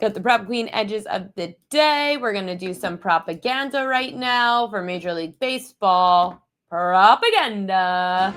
Got the prop queen edges of the day. We're going to do some propaganda right now for Major League Baseball. Propaganda.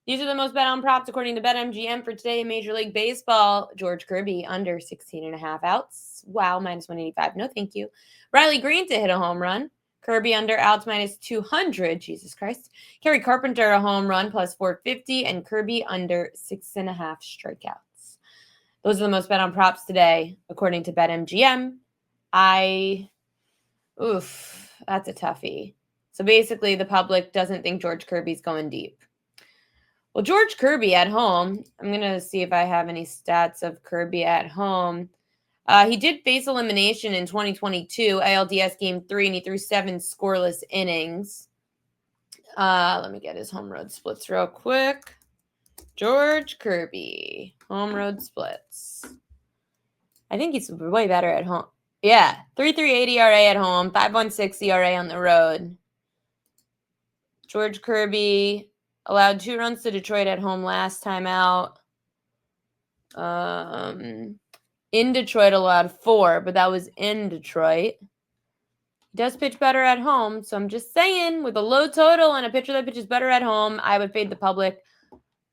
These are the most bet on props according to BetMGM for today in Major League Baseball. George Kirby under 16.5 outs. Wow, minus 185. No, thank you. Riley Green to hit a home run. Kirby under outs minus 200. Jesus Christ. Kerry Carpenter a home run plus 450. And Kirby under 6.5 strikeouts. Those are the most bet on props today according to BetMGM. That's a toughie. So basically the public doesn't think George Kirby's going deep. Well, George Kirby at home, I'm going to see if I have any stats of Kirby at home. He did face elimination in 2022, ALDS Game 3, and he threw 7 scoreless innings. Let me get his home road splits real quick. George Kirby, home road splits. I think he's way better at home. Yeah, 3.38 ERA at home, 5.16 ERA on the road. George Kirby allowed 2 runs to Detroit at home last time out. In Detroit allowed 4, but that was in Detroit. He does pitch better at home, so I'm just saying, with a low total and a pitcher that pitches better at home, I would fade the public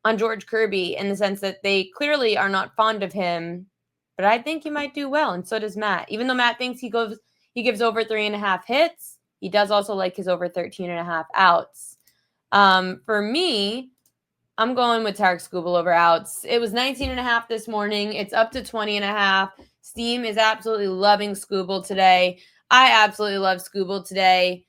on George Kirby in the sense that they clearly are not fond of him, but I think he might do well, and so does Matt. Even though Matt thinks he gives over 3.5 hits, he does also like his over 13.5 outs. For me, I'm going with Tarik Skubal over outs. It was 19.5 this morning. It's up to 20.5. Steam is absolutely loving Skubal today. I absolutely love Skubal today.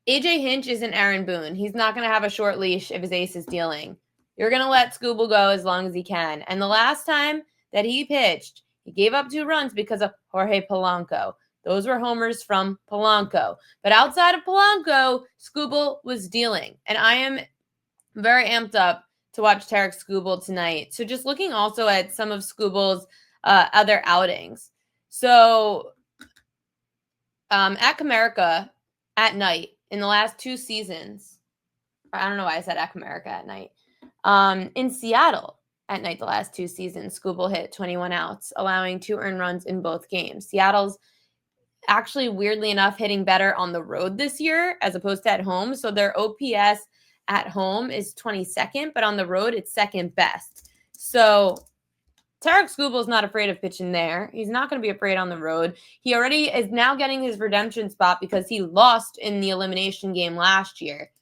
AJ Hinch isn't Aaron Boone. He's not going to have a short leash if his ace is dealing. You're going to let Skubal go as long as he can. And the last time that he pitched, he gave up 2 runs because of Jorge Polanco. Those were homers from Polanco. But outside of Polanco, Skubal was dealing. And I am very amped up to watch Tarik Skubal tonight. So just looking also at some of Skubal's other outings. So at Comerica at night in the last 2 seasons, I don't know why I said at Comerica at night. In Seattle at night the last 2 seasons, Skubal hit 21 outs, allowing 2 earned runs in both games. Seattle's actually, weirdly enough, hitting better on the road this year as opposed to at home. So their OPS at home is 22nd, but on the road, it's second best. So Tarik Skubal is not afraid of pitching there. He's not going to be afraid on the road. He already is now getting his redemption spot because he lost in the elimination game last year.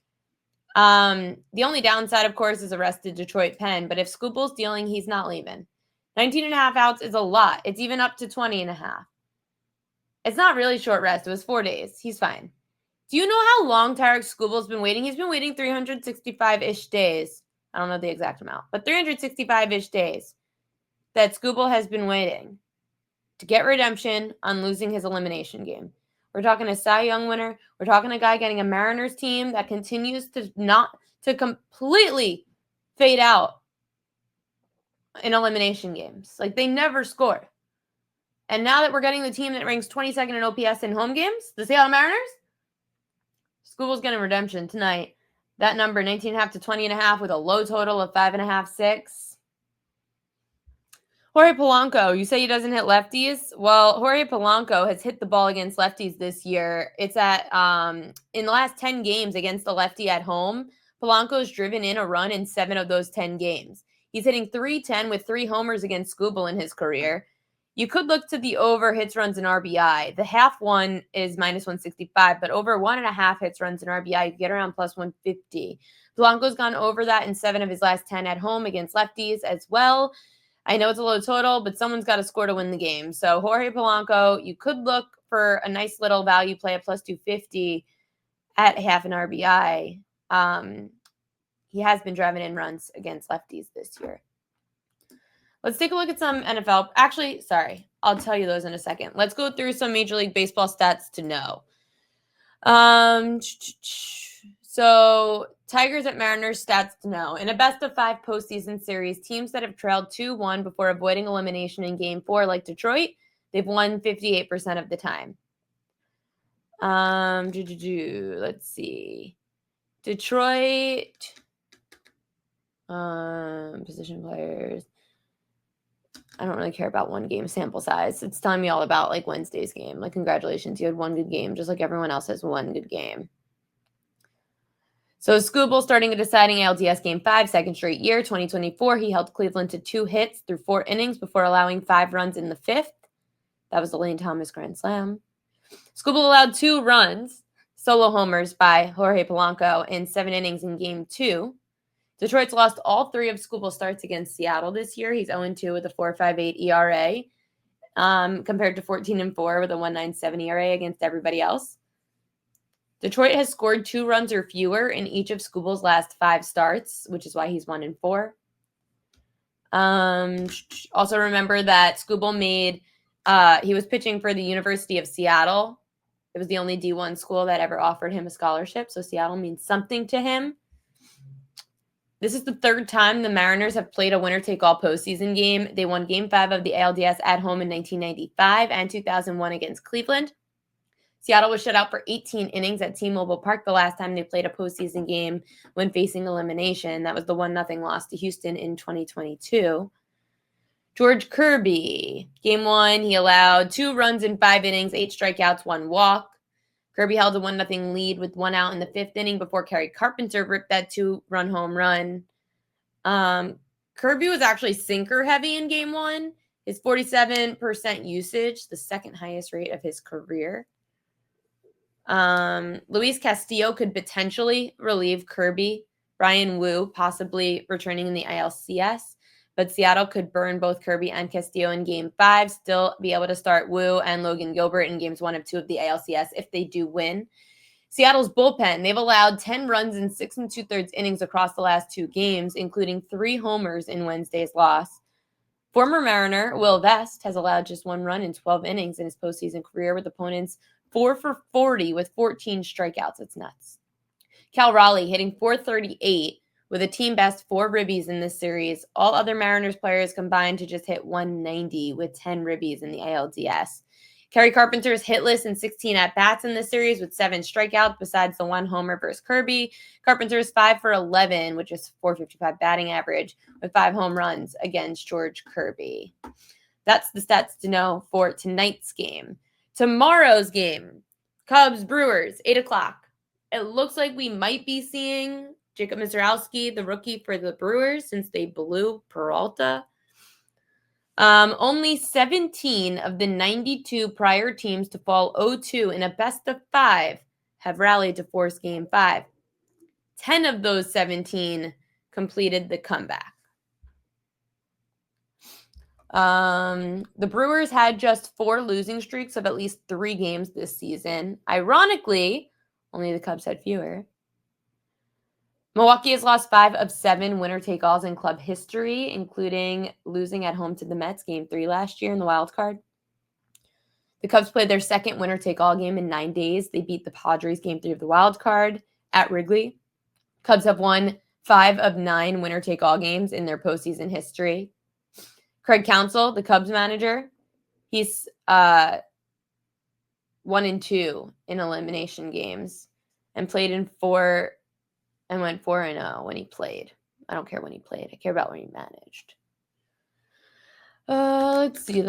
The only downside, of course, is a rested Detroit Pen, but if Skubal's dealing, he's not leaving. 19.5 outs is a lot. It's even up to 20.5. It's not really short rest. It was 4 days. He's fine. Do you know how long Tarik Skubal's been waiting? He's been waiting 365-ish days. I don't know the exact amount, but 365-ish days that Skubal has been waiting to get redemption on losing his elimination game. We're talking a Cy Young winner. We're talking a guy getting a Mariners team that continues to completely fade out in elimination games. Like, they never score. And now that we're getting the team that ranks 22nd in OPS in home games, the Seattle Mariners, Skubal's getting redemption tonight. That number, 19.5 to 20.5 with a low total of 5.5, 6. Jorge Polanco, you say he doesn't hit lefties? Well, Jorge Polanco has hit the ball against lefties this year. It's at, in the last 10 games against the lefty at home, Polanco's driven in a run in 7 of those 10 games. He's hitting .310 with 3 homers against Skubal in his career. You could look to the over hits, runs, and RBI. The half one is minus 165, but over 1.5 hits, runs, and RBI, you get around plus 150. Polanco's gone over that in 7 of his last 10 at home against lefties as well. I know it's a low total, but someone's got to score to win the game. So Jorge Polanco, you could look for a nice little value play at plus 250 at half an RBI. He has been driving in runs against lefties this year. Let's take a look at some NFL. Actually, sorry, I'll tell you those in a second. Let's go through some Major League Baseball stats to know. So Tigers at Mariners stats to know. In a best-of-5 postseason series, teams that have trailed 2-1 before avoiding elimination in Game 4, like Detroit, they've won 58% of the time. Let's see. Detroit Position players. I don't really care about one game sample size. It's telling me all about like Wednesday's game. Like, congratulations, you had one good game, just like everyone else has one good game. So Skubal starting a deciding ALDS Game 5, second straight year, 2024. He held Cleveland to 2 hits through 4 innings before allowing 5 runs in the 5th. That was the Lane Thomas Grand Slam. Skubal allowed 2 runs, solo homers by Jorge Polanco in 7 innings in Game 2. Detroit's lost all 3 of Skubal's starts against Seattle this year. He's 0-2 with a 4.58 ERA, compared to 14-4 with a 1.97 ERA against everybody else. Detroit has scored 2 runs or fewer in each of Skubal's last 5 starts, which is why he's 1-4. Also remember that Skubal he was pitching for the University of Seattle. It was the only D1 school that ever offered him a scholarship, so Seattle means something to him. This is the 3rd time the Mariners have played a winner-take-all postseason game. They won Game 5 of the ALDS at home in 1995 and 2001 against Cleveland. Seattle was shut out for 18 innings at T-Mobile Park the last time they played a postseason game when facing elimination. That was the 1-0 loss to Houston in 2022. George Kirby. Game 1, he allowed 2 runs in 5 innings, 8 strikeouts, 1 walk. Kirby held a 1-0 lead with 1 out in the 5th inning before Kerry Carpenter ripped that 2-run home run. Kirby was actually sinker heavy in Game 1. His 47% usage, the 2nd highest rate of his career. Luis Castillo could potentially relieve Kirby. Brian Wu possibly returning in the ILCS. But Seattle could burn both Kirby and Castillo in Game 5, still be able to start Wu and Logan Gilbert in Games 1 and 2 of the ALCS if they do win. Seattle's bullpen, they've allowed 10 runs in 6 2/3 innings across the last 2 games, including 3 homers in Wednesday's loss. Former Mariner Will Vest has allowed just 1 run in 12 innings in his postseason career, with opponents 4 for 40 with 14 strikeouts. It's nuts. Cal Raleigh hitting .438 with a team best 4 ribbies in this series. All other Mariners players combined to just hit .190 with 10 ribbies in the ALDS. Kerry Carpenter is hitless in 16 at-bats in this series with 7 strikeouts besides the 1 homer versus Kirby. Carpenter is 5 for 11, which is .455 batting average, with 5 home runs against George Kirby. That's the stats to know for tonight's game. Tomorrow's game, Cubs-Brewers, 8 o'clock. It looks like we might be seeing Jacob Mizralski, the rookie for the Brewers, since they blew Peralta. Only 17 of the 92 prior teams to fall 0-2 in a best-of-5 have rallied to force Game 5. 10 of those 17 completed the comeback. The Brewers had just 4 losing streaks of at least 3 games this season. Ironically, only the Cubs had fewer. Milwaukee has lost 5 of 7 winner-take-alls in club history, including losing at home to the Mets Game 3 last year in the wild card. The Cubs played their second winner-take-all game in 9 days. They beat the Padres Game 3 of the wild card at Wrigley. Cubs have won 5 of 9 winner-take-all games in their postseason history. Craig Counsell, the Cubs manager, he's 1-2 in elimination games and played in 4 and went 4-0 when he played. I don't care when he played. I care about when he managed. Let's see.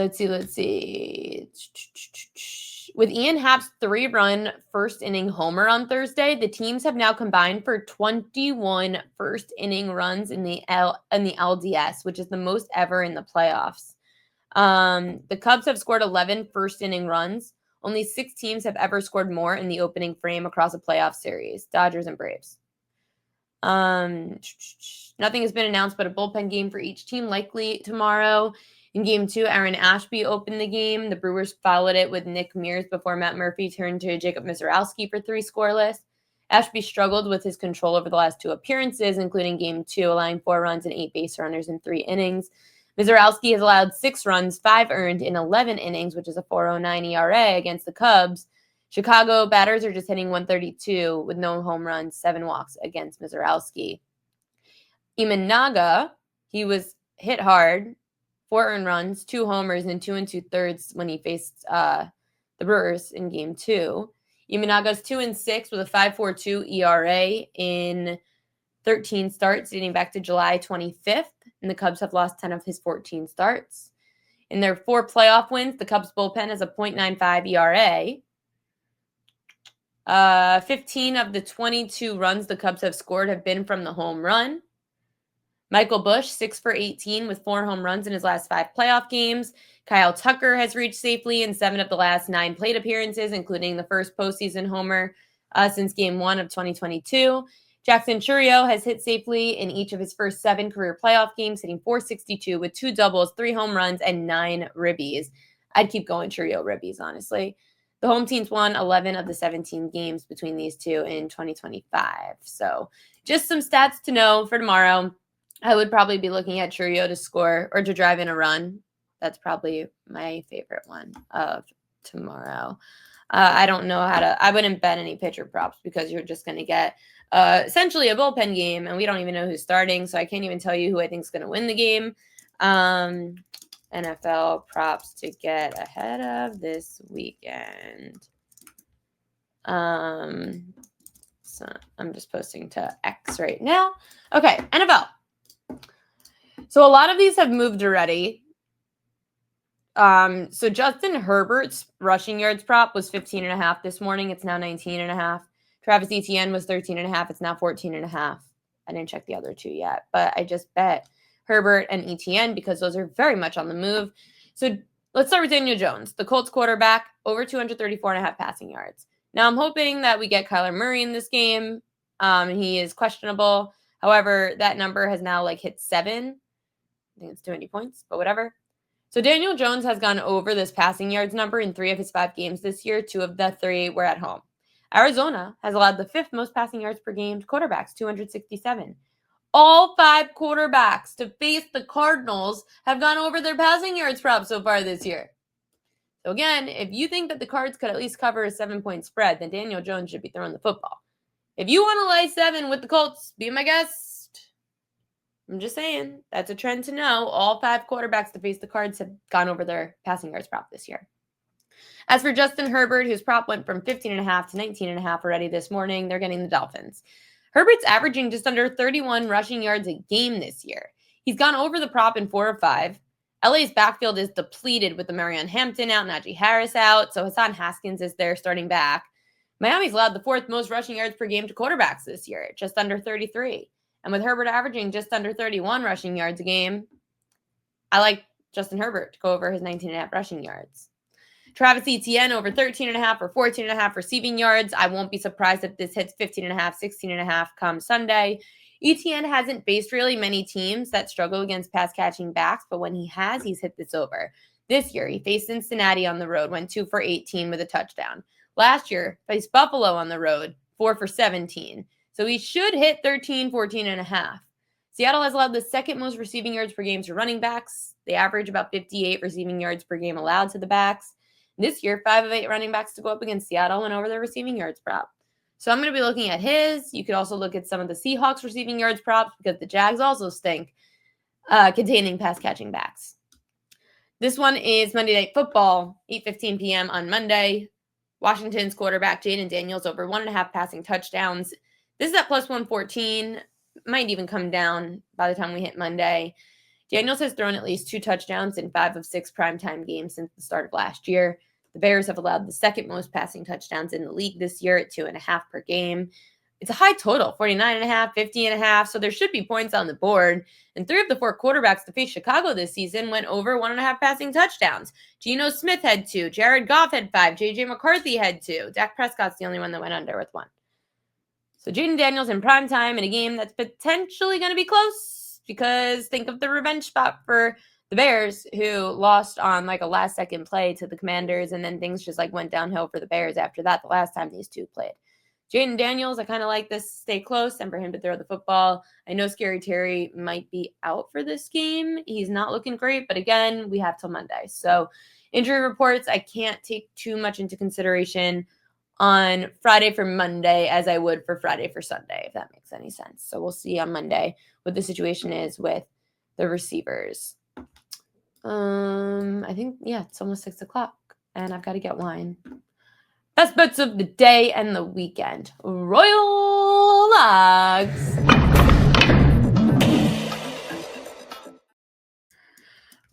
With Ian Happ's 3-run first inning homer on Thursday, the teams have now combined for 21 first inning runs in the LDS, which is the most ever in the playoffs. The Cubs have scored 11 first inning runs. Only 6 teams have ever scored more in the opening frame across a playoff series: Dodgers and Braves. Nothing has been announced but a bullpen game for each team likely tomorrow. In Game 2, Aaron Ashby opened the game. The Brewers followed it with Nick Mears before Matt Murphy turned to Jacob Mizralski for 3 scoreless. Ashby struggled with his control over the last 2 appearances, including Game 2, allowing 4 runs and 8 base runners in 3 innings. Mizralski has allowed 6 runs, 5 earned in 11 innings, which is a .409 ERA against the Cubs. Chicago batters are just hitting .132 with no home runs, 7 walks against Mizralski. Imanaga, he was hit hard, 4 earned runs, 2 homers, and 2 2/3 when he faced the Brewers in Game 2. Imanaga's 2-6 with a 5.42 ERA in 13 starts dating back to July 25th, and the Cubs have lost 10 of his 14 starts. In their 4 playoff wins, the Cubs bullpen has a .95 ERA. 15 of the 22 runs the Cubs have scored have been from the home run. Michael Busch, 6 for 18 with 4 home runs in his last 5 playoff games. Kyle Tucker has reached safely in 7 of the last 9 plate appearances, including the first postseason homer since Game 1 of 2022. Jackson Chourio has hit safely in each of his first 7 career playoff games, hitting .462 with 2 doubles, 3 home runs, and 9 ribbies. I'd keep going Chourio ribbies, honestly. The home teams won 11 of the 17 games between these two in 2025. So just some stats to know for tomorrow. I would probably be looking at Chourio to score or to drive in a run. That's probably my favorite one of tomorrow. I don't know I wouldn't bet any pitcher props because you're just going to get essentially a bullpen game, and we don't even know who's starting, so I can't even tell you who I think is going to win the game. NFL props to get ahead of this weekend. So I'm just posting to X right now. Okay, NFL. So a lot of these have moved already. So Justin Herbert's rushing yards prop was 15.5 this morning. It's now 19.5. Travis Etienne was 13.5. It's now 14.5. I didn't check the other two yet, but I just bet Herbert and Etienne because those are very much on the move. So let's start with Daniel Jones, the Colts quarterback, over 234.5 passing yards. Now I'm hoping that we get Kyler Murray in this game. He is questionable. However, that number has now hit 7. I think it's too many points, but whatever. So Daniel Jones has gone over this passing yards number in 3 of his 5 games this year. 2 of the 3 were at home. Arizona has allowed the 5th most passing yards per game to quarterbacks, 267. All 5 quarterbacks to face the Cardinals have gone over their passing yards prop so far this year. So again, if you think that the Cards could at least cover a 7-point spread, then Daniel Jones should be throwing the football. If you want to lay 7 with the Colts, be my guest. I'm just saying, that's a trend to know. All 5 quarterbacks to face the Cards have gone over their passing yards prop this year. As for Justin Herbert, whose prop went from 15.5 to 19.5 already this morning, they're getting the Dolphins. Herbert's averaging just under 31 rushing yards a game this year. He's gone over the prop in 4 of 5. LA's backfield is depleted with the Marion Hampton out, Najee Harris out, so Hassan Haskins is their starting back. Miami's allowed the 4th most rushing yards per game to quarterbacks this year, just under 33. And with Herbert averaging just under 31 rushing yards a game, I like Justin Herbert to go over his 19.5 rushing yards. Travis Etienne over 13.5 or 14.5 receiving yards. I won't be surprised if this hits 15.5, 16.5 come Sunday. Etienne hasn't faced really many teams that struggle against pass-catching backs, but when he has, he's hit this over. This year, he faced Cincinnati on the road, went 2 for 18 with a touchdown. Last year, faced Buffalo on the road, 4 for 17. So he should hit 13, 14.5. Seattle has allowed the 2nd most receiving yards per game to running backs. They average about 58 receiving yards per game allowed to the backs. This year, 5 of 8 running backs to go up against Seattle went over their receiving yards prop. So I'm going to be looking at his. You could also look at some of the Seahawks receiving yards props because the Jags also stink, containing pass-catching backs. This one is Monday Night Football, 8:15 p.m. on Monday. Washington's quarterback Jaden Daniels over 1.5 passing touchdowns. This is at plus 114. Might even come down by the time we hit Monday. Daniels has thrown at least 2 touchdowns in 5 of 6 primetime games since the start of last year. The Bears have allowed the 2nd most passing touchdowns in the league this year at 2.5 per game. It's a high total, 49.5, 50.5, so there should be points on the board. And 3 of the 4 quarterbacks to face Chicago this season went over 1.5 passing touchdowns. Geno Smith had 2, Jared Goff had 5, J.J. McCarthy had 2. Dak Prescott's the only one that went under with 1. So Jaden Daniels in prime time in a game that's potentially going to be close because think of the revenge spot for the Bears who lost on a last-second play to the Commanders, and then things just went downhill for the Bears after that the last time these two played. Jaden Daniels, I kind of like this stay close and for him to throw the football. I know Scary Terry might be out for this game. He's not looking great, but again, we have till Monday. So injury reports, I can't take too much into consideration on Friday for Monday as I would for Friday for Sunday, if that makes any sense. So we'll see on Monday what the situation is with the receivers. I think, it's almost 6 o'clock and I've got to get wine. Best bets of the day and the weekend. Royal Logs.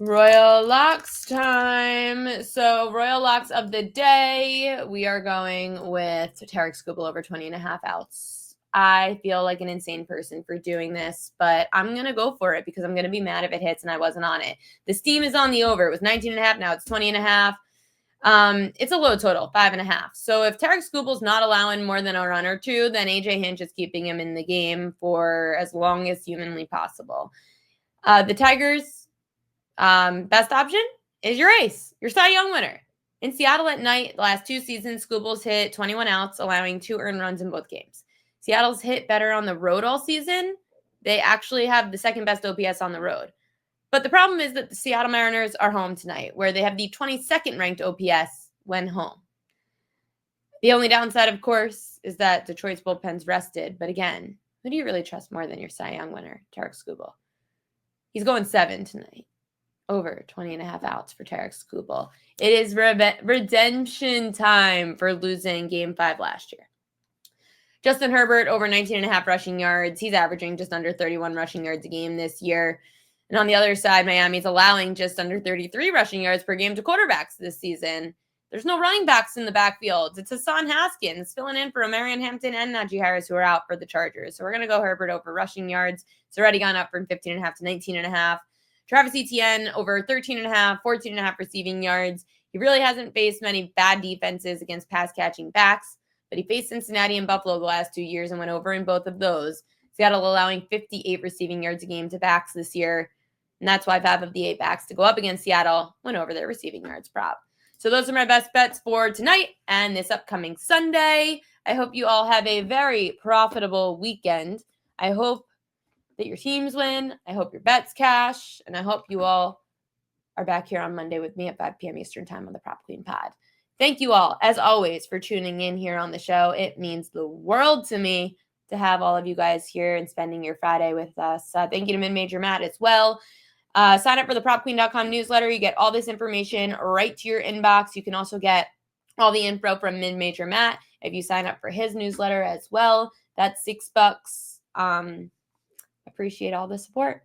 Royal Locks time. So Royal Locks of the day, we are going with Tarek Skubal over 20.5 outs. I feel like an insane person for doing this, but I'm going to go for it because I'm going to be mad if it hits and I wasn't on it. The steam is on the over. It was 19.5, now it's 20.5. It's a low total, 5.5. So if Tarek Skubal's not allowing more than a run or two, then AJ Hinch is keeping him in the game for as long as humanly possible. The Tigers, best option is your ace, your Cy Young winner. In Seattle at night, the last 2 seasons, Skubal's hit 21 outs, allowing 2 earned runs in both games. Seattle's hit better on the road all season. They actually have the second best OPS on the road. But the problem is that the Seattle Mariners are home tonight, where they have the 22nd ranked OPS when home. The only downside, of course, is that Detroit's bullpen's rested. But again, who do you really trust more than your Cy Young winner, Tarek Skubal? He's going 7 tonight. Over 20.5 outs for Tarek Skubal. It is redemption time for losing Game 5 last year. Justin Herbert, over 19.5 rushing yards. He's averaging just under 31 rushing yards a game this year. And on the other side, Miami's allowing just under 33 rushing yards per game to quarterbacks this season. There's no running backs in the backfield. It's Hassan Haskins filling in for Omarion Hampton and Najee Harris, who are out for the Chargers. So we're going to go Herbert over rushing yards. It's already gone up from 15.5 to 19.5. Travis Etienne over 13.5, 14.5 receiving yards. He really hasn't faced many bad defenses against pass-catching backs, but he faced Cincinnati and Buffalo the last 2 years and went over in both of those. Seattle allowing 58 receiving yards a game to backs this year, and that's why 5 of the 8 backs to go up against Seattle went over their receiving yards prop. So those are my best bets for tonight and this upcoming Sunday. I hope you all have a very profitable weekend. I hope that your teams win. I hope your bets cash. And I hope you all are back here on Monday with me at 5 p.m. Eastern time on the Prop Queen Pod. Thank you all, as always, for tuning in here on the show. It means the world to me to have all of you guys here and spending your Friday with us. Thank you to Mid-Major Matt as well. Sign up for the PropQueen.com newsletter. You get all this information right to your inbox. You can also get all the info from Mid-Major Matt if you sign up for his newsletter as well. That's $6. Appreciate all the support.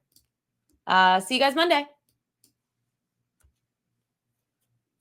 See you guys Monday.